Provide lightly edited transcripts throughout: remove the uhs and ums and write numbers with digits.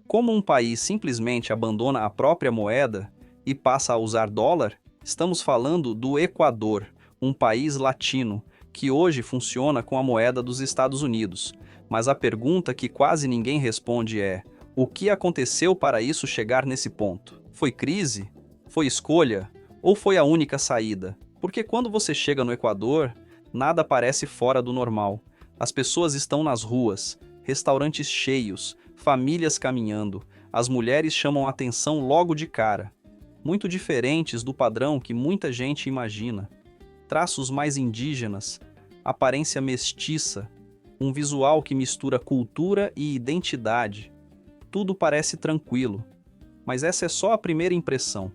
Como um país simplesmente abandona a própria moeda e passa a usar dólar, estamos falando do Equador, um país latino que hoje funciona com a moeda dos Estados Unidos. Mas a pergunta que quase ninguém responde é: o que aconteceu para isso chegar nesse ponto? Foi crise? Foi escolha? Ou foi a única saída? Porque quando você chega no Equador, nada parece fora do normal. As pessoas estão nas ruas, restaurantes cheios, famílias caminhando, as mulheres chamam a atenção logo de cara, muito diferentes do padrão que muita gente imagina. Traços mais indígenas, aparência mestiça, um visual que mistura cultura e identidade. Tudo parece tranquilo, mas essa é só a primeira impressão,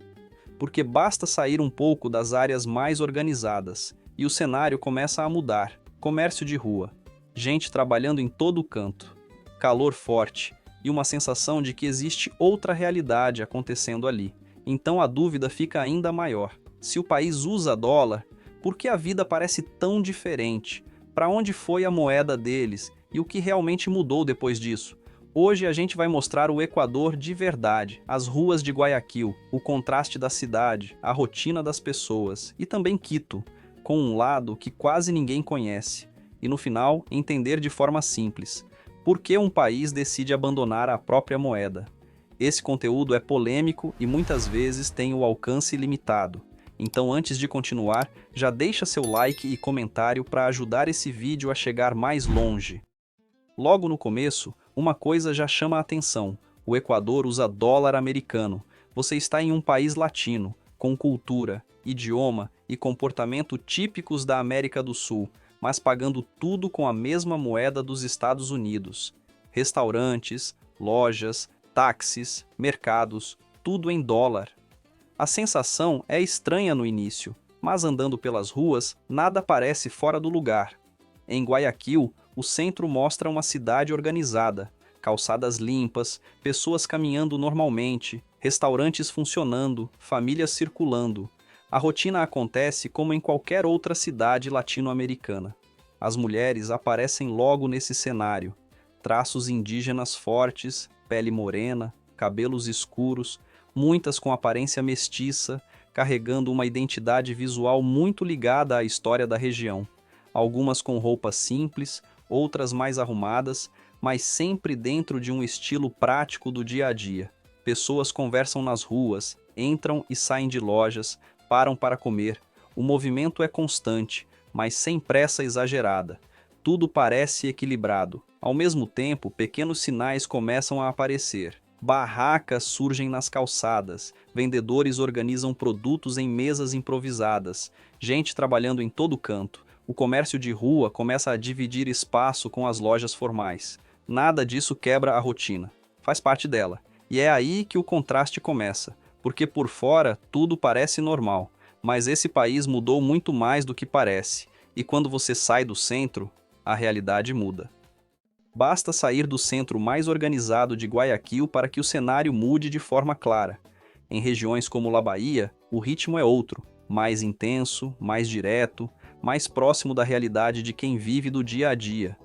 porque basta sair um pouco das áreas mais organizadas e o cenário começa a mudar. Comércio de rua, gente trabalhando em todo canto, calor forte e uma sensação de que existe outra realidade acontecendo ali. Então a dúvida fica ainda maior. Se o país usa dólar, por que a vida parece tão diferente? Para onde foi a moeda deles e o que realmente mudou depois disso? Hoje a gente vai mostrar o Equador de verdade, as ruas de Guayaquil, o contraste da cidade, a rotina das pessoas e também Quito, com um lado que quase ninguém conhece. E no final, entender de forma simples por que um país decide abandonar a própria moeda. Esse conteúdo é polêmico e muitas vezes tem o alcance limitado. Então, antes de continuar, já deixa seu like e comentário para ajudar esse vídeo a chegar mais longe. Logo no começo, uma coisa já chama a atenção: o Equador usa dólar americano. Você está em um país latino, com cultura, idioma e comportamento típicos da América do Sul, mas pagando tudo com a mesma moeda dos Estados Unidos. Restaurantes, lojas, táxis, mercados, tudo em dólar. A sensação é estranha no início, mas andando pelas ruas, nada parece fora do lugar. Em Guayaquil, o centro mostra uma cidade organizada, calçadas limpas, pessoas caminhando normalmente, restaurantes funcionando, famílias circulando. A rotina acontece como em qualquer outra cidade latino-americana. As mulheres aparecem logo nesse cenário. Traços indígenas fortes, pele morena, cabelos escuros, muitas com aparência mestiça, carregando uma identidade visual muito ligada à história da região. Algumas com roupas simples, outras mais arrumadas, mas sempre dentro de um estilo prático do dia a dia. Pessoas conversam nas ruas, entram e saem de lojas, param para comer. O movimento é constante, mas sem pressa exagerada. Tudo parece equilibrado. Ao mesmo tempo, pequenos sinais começam a aparecer. Barracas surgem nas calçadas, vendedores organizam produtos em mesas improvisadas, gente trabalhando em todo canto. O comércio de rua começa a dividir espaço com as lojas formais. Nada disso quebra a rotina. Faz parte dela. E é aí que o contraste começa, porque por fora tudo parece normal, mas esse país mudou muito mais do que parece, e quando você sai do centro, a realidade muda. Basta sair do centro mais organizado de Guayaquil para que o cenário mude de forma clara. Em regiões como La Bahia, o ritmo é outro, mais intenso, mais direto, mais próximo da realidade de quem vive do dia a dia.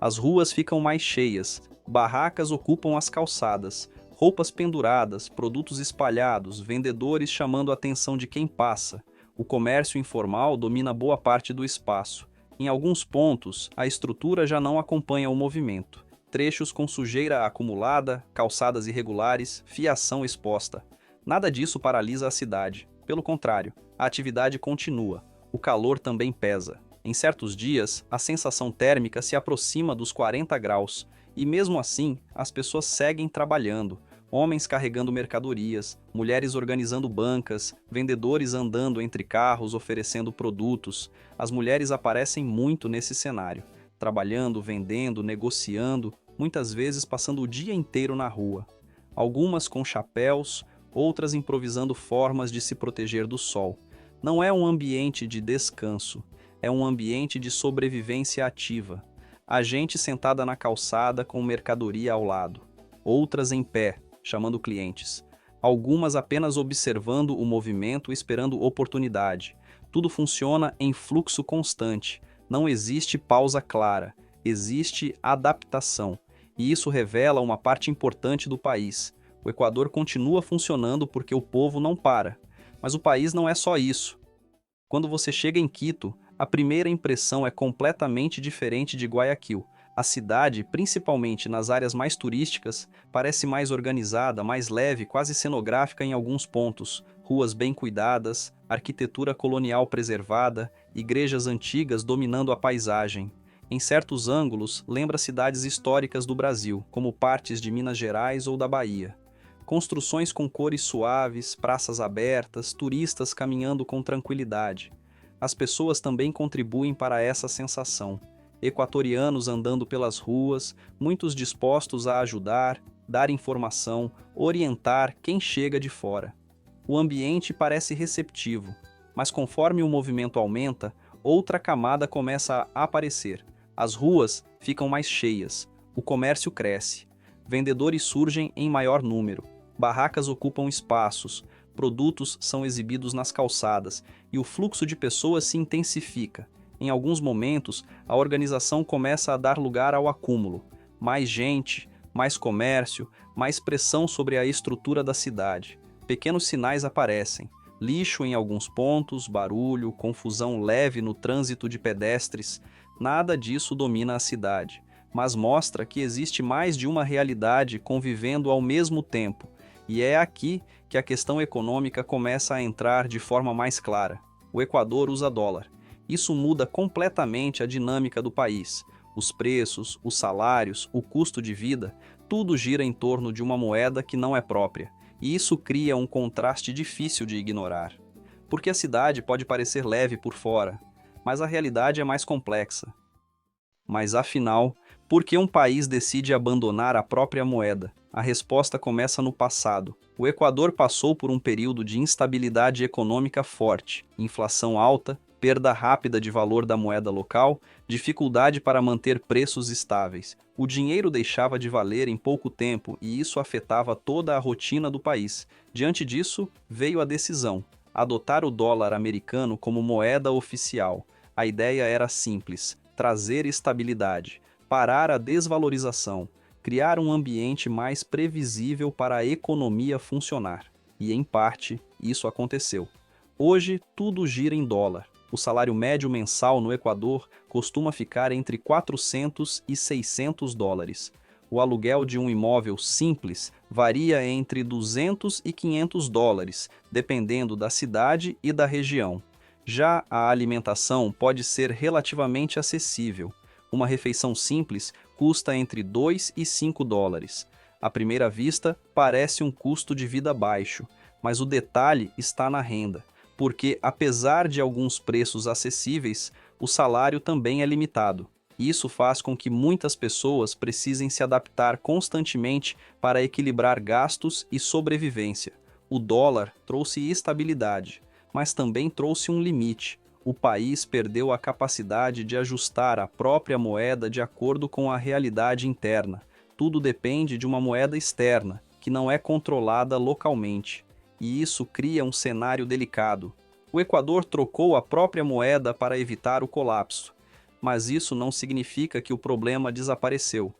As ruas ficam mais cheias, barracas ocupam as calçadas, roupas penduradas, produtos espalhados, vendedores chamando a atenção de quem passa. O comércio informal domina boa parte do espaço. Em alguns pontos, a estrutura já não acompanha o movimento. Trechos com sujeira acumulada, calçadas irregulares, fiação exposta. Nada disso paralisa a cidade. Pelo contrário, a atividade continua. O calor também pesa. Em certos dias, a sensação térmica se aproxima dos 40 graus, e mesmo assim, as pessoas seguem trabalhando. Homens carregando mercadorias, mulheres organizando bancas, vendedores andando entre carros oferecendo produtos. As mulheres aparecem muito nesse cenário, trabalhando, vendendo, negociando, muitas vezes passando o dia inteiro na rua. Algumas com chapéus, outras improvisando formas de se proteger do sol. Não é um ambiente de descanso, é um ambiente de sobrevivência ativa. A gente sentada na calçada com mercadoria ao lado, outras em pé, chamando clientes. Algumas apenas observando o movimento, esperando oportunidade. Tudo funciona em fluxo constante. Não existe pausa clara. Existe adaptação. e isso revela uma parte importante do país. O Equador continua funcionando porque o povo não para. Mas o país não é só isso. Quando você chega em Quito, a primeira impressão é completamente diferente de Guayaquil. A cidade, principalmente nas áreas mais turísticas, parece mais organizada, mais leve, quase cenográfica em alguns pontos. Ruas bem cuidadas, arquitetura colonial preservada, igrejas antigas dominando a paisagem. Em certos ângulos, lembra cidades históricas do Brasil, como partes de Minas Gerais ou da Bahia. Construções com cores suaves, praças abertas, turistas caminhando com tranquilidade. As pessoas também contribuem para essa sensação. Equatorianos andando pelas ruas, muitos dispostos a ajudar, dar informação, orientar quem chega de fora. O ambiente parece receptivo, mas conforme o movimento aumenta, outra camada começa a aparecer. As ruas ficam mais cheias, o comércio cresce, vendedores surgem em maior número, barracas ocupam espaços, produtos são exibidos nas calçadas e o fluxo de pessoas se intensifica. Em alguns momentos, a organização começa a dar lugar ao acúmulo. Mais gente, mais comércio, mais pressão sobre a estrutura da cidade. Pequenos sinais aparecem. Lixo em alguns pontos, barulho, confusão leve no trânsito de pedestres. Nada disso domina a cidade, mas mostra que existe mais de uma realidade convivendo ao mesmo tempo. E é aqui que a questão econômica começa a entrar de forma mais clara. O Equador usa dólar. Isso muda completamente a dinâmica do país. Os preços, os salários, o custo de vida, tudo gira em torno de uma moeda que não é própria. E isso cria um contraste difícil de ignorar. Porque a cidade pode parecer leve por fora, mas a realidade é mais complexa. Mas afinal, por que um país decide abandonar a própria moeda? A resposta começa no passado. O Equador passou por um período de instabilidade econômica forte, inflação alta, perda rápida de valor da moeda local, dificuldade para manter preços estáveis. O dinheiro deixava de valer em pouco tempo e isso afetava toda a rotina do país. Diante disso, veio a decisão: adotar o dólar americano como moeda oficial. A ideia era simples: trazer estabilidade, parar a desvalorização, criar um ambiente mais previsível para a economia funcionar. E, em parte, isso aconteceu. Hoje, tudo gira em dólar. O salário médio mensal no Equador costuma ficar entre 400 e 600 dólares. O aluguel de um imóvel simples varia entre 200 e 500 dólares, dependendo da cidade e da região. Já a alimentação pode ser relativamente acessível. Uma refeição simples custa entre 2 e 5 dólares. À primeira vista, parece um custo de vida baixo, mas o detalhe está na renda, porque, apesar de alguns preços acessíveis, o salário também é limitado. Isso faz com que muitas pessoas precisem se adaptar constantemente para equilibrar gastos e sobrevivência. O dólar trouxe estabilidade, mas também trouxe um limite. O país perdeu a capacidade de ajustar a própria moeda de acordo com a realidade interna. Tudo depende de uma moeda externa, que não é controlada localmente. E isso cria um cenário delicado. O Equador trocou a própria moeda para evitar o colapso, mas isso não significa que o problema desapareceu.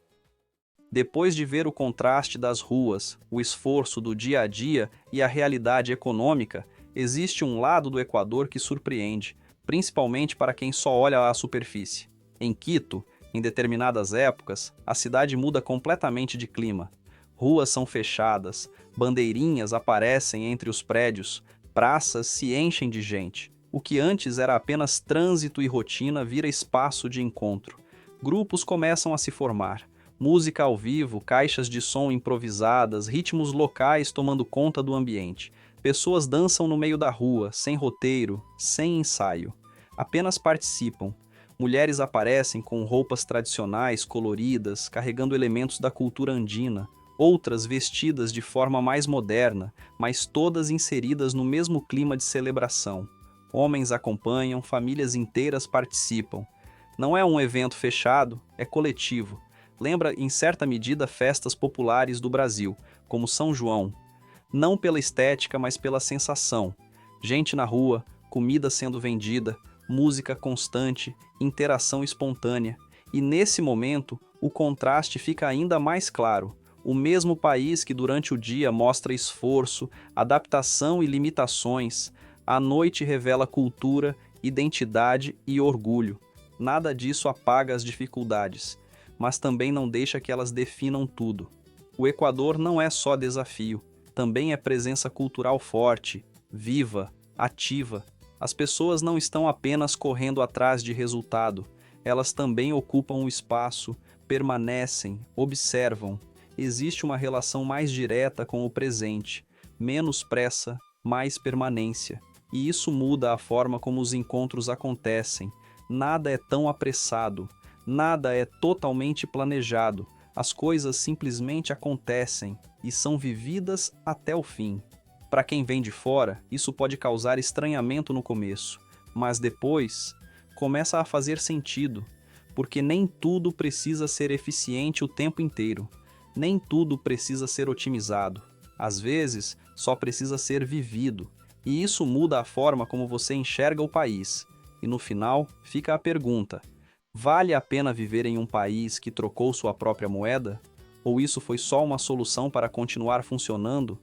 Depois de ver o contraste das ruas, o esforço do dia a dia e a realidade econômica, existe um lado do Equador que surpreende, principalmente para quem só olha à superfície. Em Quito, em determinadas épocas, a cidade muda completamente de clima. Ruas são fechadas, bandeirinhas aparecem entre os prédios, praças se enchem de gente. O que antes era apenas trânsito e rotina vira espaço de encontro. Grupos começam a se formar. Música ao vivo, caixas de som improvisadas, ritmos locais tomando conta do ambiente. Pessoas dançam no meio da rua, sem roteiro, sem ensaio. Apenas participam. Mulheres aparecem com roupas tradicionais, coloridas, carregando elementos da cultura andina. Outras vestidas de forma mais moderna, mas todas inseridas no mesmo clima de celebração. Homens acompanham, famílias inteiras participam. Não é um evento fechado, é coletivo. Lembra, em certa medida, festas populares do Brasil, como São João. Não pela estética, mas pela sensação. Gente na rua, comida sendo vendida, música constante, interação espontânea. E nesse momento, o contraste fica ainda mais claro. O mesmo país que durante o dia mostra esforço, adaptação e limitações, à noite revela cultura, identidade e orgulho. Nada disso apaga as dificuldades, mas também não deixa que elas definam tudo. O Equador não é só desafio, também é presença cultural forte, viva, ativa. As pessoas não estão apenas correndo atrás de resultado, elas também ocupam o espaço, permanecem, observam. Existe uma relação mais direta com o presente, menos pressa, mais permanência. E isso muda a forma como os encontros acontecem. Nada é tão apressado, nada é totalmente planejado. As coisas simplesmente acontecem e são vividas até o fim. Para quem vem de fora, isso pode causar estranhamento no começo, mas depois começa a fazer sentido, porque nem tudo precisa ser eficiente o tempo inteiro, nem tudo precisa ser otimizado. Às vezes, só precisa ser vivido, e isso muda a forma como você enxerga o país. E no final, fica a pergunta: vale a pena viver em um país que trocou sua própria moeda? Ou isso foi só uma solução para continuar funcionando?